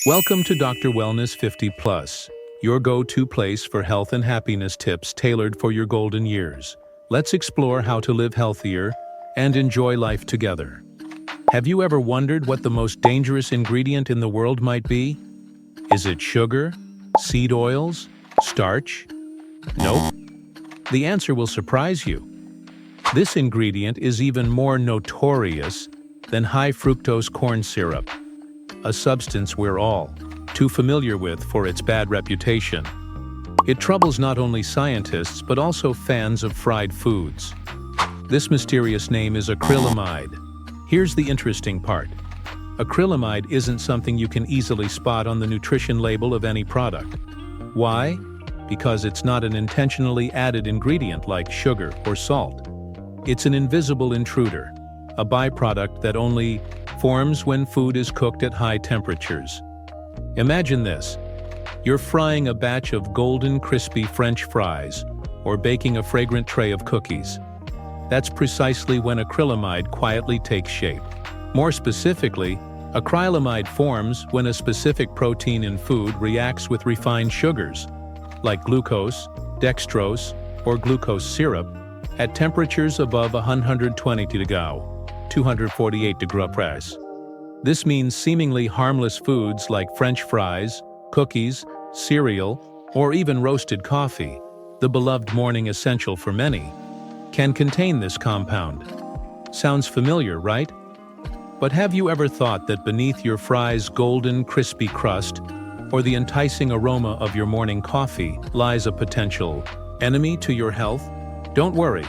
Welcome to Dr. Wellness 50 Plus, your go-to place for health and happiness tips tailored for your golden years. Let's explore how to live healthier and enjoy life together. Have you ever wondered what the most dangerous ingredient in the world might be? Is it sugar, seed oils, starch? Nope. The answer will surprise you. This ingredient is even more notorious than high fructose corn syrup, a substance we're all too familiar with for its bad reputation. It troubles not only scientists but also fans of fried foods. This mysterious name is acrylamide. Here's the interesting part. Acrylamide isn't something you can easily spot on the nutrition label of any product. Why? Because it's not an intentionally added ingredient like sugar or salt. It's an invisible intruder, a byproduct that only forms when food is cooked at high temperatures. Imagine this. You're frying a batch of golden, crispy French fries or baking a fragrant tray of cookies. That's precisely when acrylamide quietly takes shape. More specifically, acrylamide forms when a specific protein in food reacts with refined sugars, like glucose, dextrose, or glucose syrup, at temperatures above 120 degrees, 248 degrees. This means seemingly harmless foods like French fries, cookies, cereal, or even roasted coffee, the beloved morning essential for many, can contain this compound. Sounds familiar, right? But have you ever thought that beneath your fries' golden, crispy crust, or the enticing aroma of your morning coffee, lies a potential enemy to your health? Don't worry.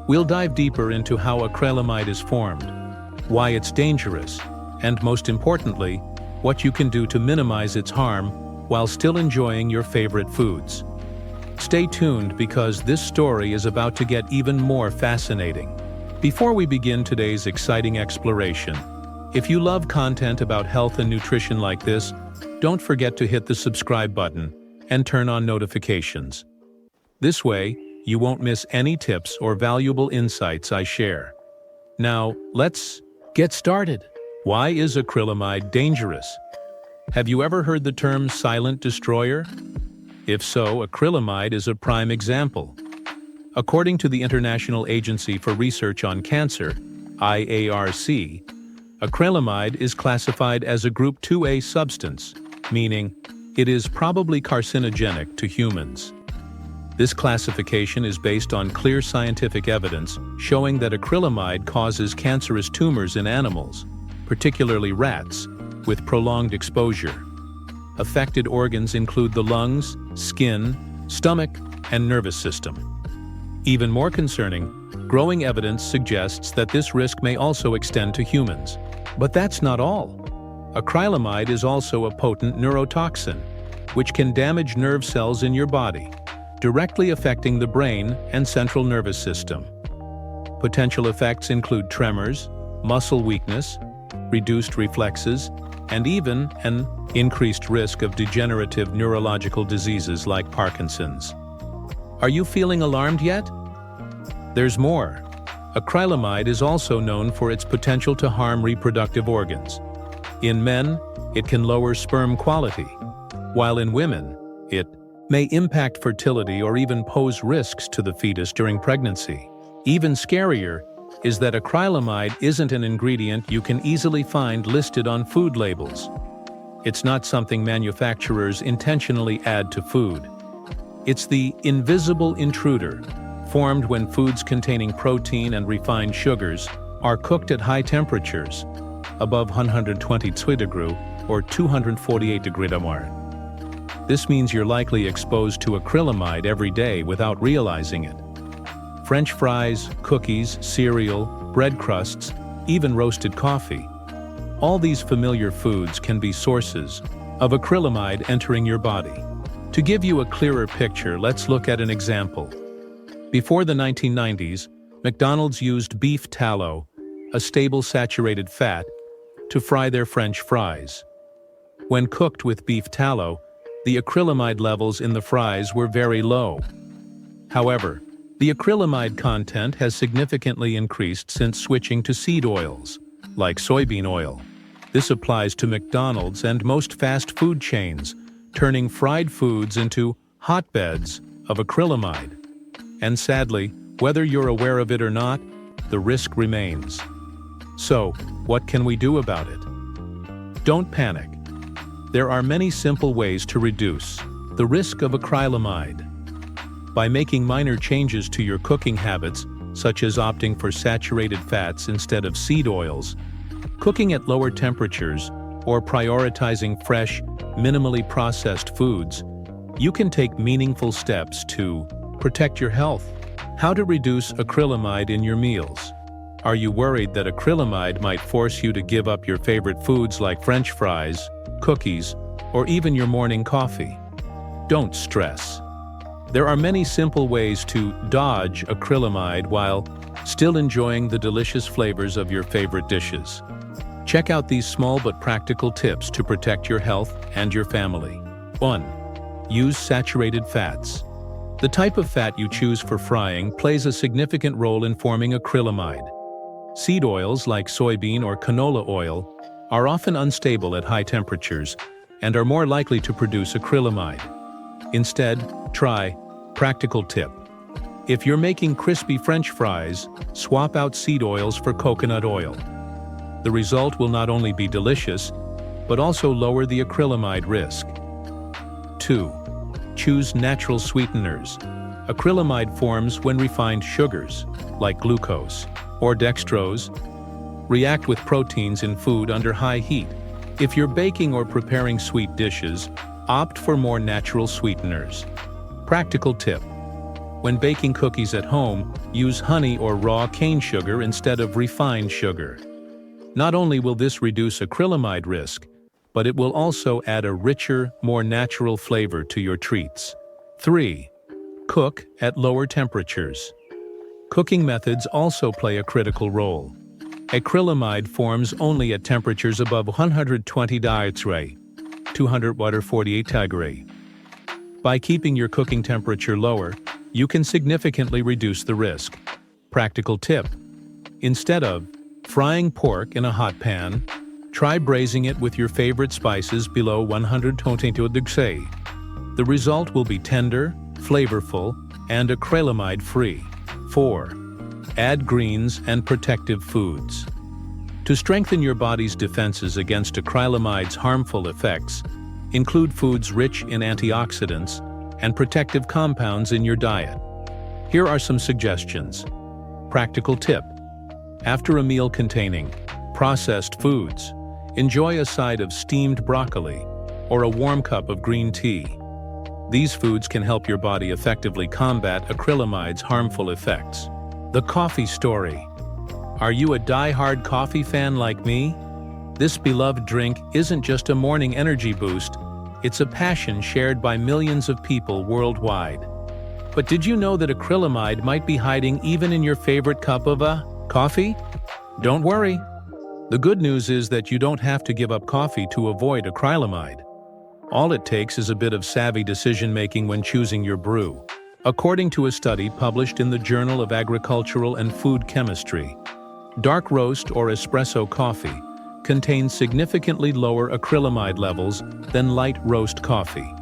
We'll dive deeper into how acrylamide is formed, why it's dangerous, and most importantly, what you can do to minimize its harm while still enjoying your favorite foods. Stay tuned because this story is about to get even more fascinating. Before we begin today's exciting exploration, if you love content about health and nutrition like this, don't forget to hit the subscribe button and turn on notifications. This way, you won't miss any tips or valuable insights I share. Now, let's get started. Why is acrylamide dangerous? Have you ever heard the term silent destroyer? If so, acrylamide is a prime example. According to the International Agency for Research on Cancer, IARC, acrylamide is classified as a Group 2A substance, meaning it is probably carcinogenic to humans. This classification is based on clear scientific evidence showing that acrylamide causes cancerous tumors in animals, particularly rats, with prolonged exposure. Affected organs include the lungs, skin, stomach, and nervous system. Even more concerning, growing evidence suggests that this risk may also extend to humans. But that's not all. Acrylamide is also a potent neurotoxin, which can damage nerve cells in your body, directly affecting the brain and central nervous system. Potential effects include tremors, muscle weakness, reduced reflexes, and even an increased risk of degenerative neurological diseases like Parkinson's. Are you feeling alarmed yet? There's more. Acrylamide is also known for its potential to harm reproductive organs. In men, it can lower sperm quality, while in women, it may impact fertility or even pose risks to the fetus during pregnancy. Even scarier is that acrylamide isn't an ingredient you can easily find listed on food labels. It's not something manufacturers intentionally add to food. It's the invisible intruder, formed when foods containing protein and refined sugars are cooked at high temperatures, above 120 degrees or 248 degrees. This means you're likely exposed to acrylamide every day without realizing it. French fries, cookies, cereal, bread crusts, even roasted coffee. All these familiar foods can be sources of acrylamide entering your body. To give you a clearer picture, let's look at an example. Before the 1990s, McDonald's used beef tallow, a stable saturated fat, to fry their French fries. When cooked with beef tallow, the acrylamide levels in the fries were very low. However, the acrylamide content has significantly increased since switching to seed oils, like soybean oil. This applies to McDonald's and most fast food chains, turning fried foods into hotbeds of acrylamide. And sadly, whether you're aware of it or not, the risk remains. So, what can we do about it? Don't panic. There are many simple ways to reduce the risk of acrylamide. By making minor changes to your cooking habits, such as opting for saturated fats instead of seed oils, cooking at lower temperatures, or prioritizing fresh, minimally processed foods, you can take meaningful steps to protect your health. How to reduce acrylamide in your meals. Are you worried that acrylamide might force you to give up your favorite foods like French fries, cookies, or even your morning coffee? Don't stress. There are many simple ways to dodge acrylamide while still enjoying the delicious flavors of your favorite dishes. Check out these small but practical tips to protect your health and your family. 1. Use saturated fats. The type of fat you choose for frying plays a significant role in forming acrylamide. Seed oils like soybean or canola oil are often unstable at high temperatures and are more likely to produce acrylamide. Instead, try practical tip. If you're making crispy French fries, swap out seed oils for coconut oil. The result will not only be delicious, but also lower the acrylamide risk. 2. Choose natural sweeteners. Acrylamide forms when refined sugars, like glucose or dextrose, react with proteins in food under high heat. If you're baking or preparing sweet dishes, opt for more natural sweeteners. Practical tip. When baking cookies at home, use honey or raw cane sugar instead of refined sugar. Not only will this reduce acrylamide risk, but it will also add a richer, more natural flavor to your treats. 3. Cook at lower temperatures. Cooking methods also play a critical role. Acrylamide forms only at temperatures above 120 degrees, 248 degrees. By keeping your cooking temperature lower, you can significantly reduce the risk. Practical tip. Instead of frying pork in a hot pan, try braising it with your favorite spices below 120 degrees. The result will be tender, flavorful, and acrylamide-free. 4. Add greens and protective foods. To strengthen your body's defenses against acrylamide's harmful effects, include foods rich in antioxidants and protective compounds in your diet. Here are some suggestions. Practical tip. After a meal containing processed foods, enjoy a side of steamed broccoli or a warm cup of green tea. These foods can help your body effectively combat acrylamide's harmful effects. The coffee story. Are you a die-hard coffee fan like me? This beloved drink isn't just a morning energy boost, it's a passion shared by millions of people worldwide. But did you know that acrylamide might be hiding even in your favorite cup of coffee? Don't worry. The good news is that you don't have to give up coffee to avoid acrylamide. All it takes is a bit of savvy decision-making when choosing your brew. According to a study published in the Journal of Agricultural and Food Chemistry, dark roast or espresso coffee contains significantly lower acrylamide levels than light roast coffee.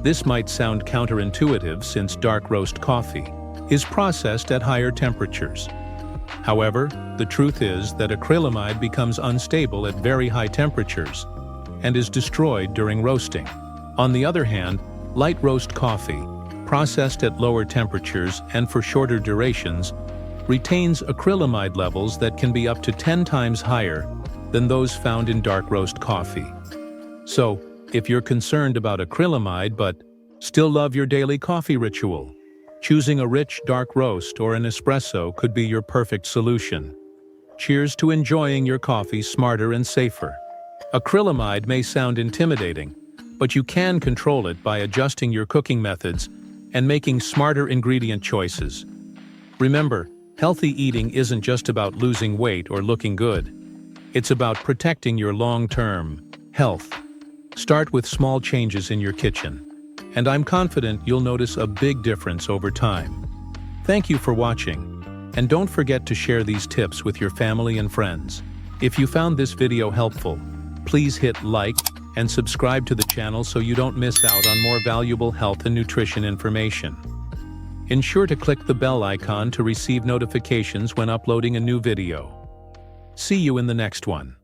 This might sound counterintuitive since dark roast coffee is processed at higher temperatures. However, the truth is that acrylamide becomes unstable at very high temperatures and is destroyed during roasting. On the other hand, light roast coffee, processed at lower temperatures and for shorter durations, retains acrylamide levels that can be up to 10 times higher than those found in dark roast coffee. So, if you're concerned about acrylamide but still love your daily coffee ritual, choosing a rich dark roast or an espresso could be your perfect solution. Cheers to enjoying your coffee smarter and safer. Acrylamide may sound intimidating, but you can control it by adjusting your cooking methods and making smarter ingredient choices. Remember, healthy eating isn't just about losing weight or looking good. It's about protecting your long-term health. Start with small changes in your kitchen, and I'm confident you'll notice a big difference over time. Thank you for watching, and don't forget to share these tips with your family and friends. If you found this video helpful, Please hit like and subscribe to the channel so you don't miss out on more valuable health and nutrition information. Ensure to click the bell icon to receive notifications when uploading a new video. See you in the next one.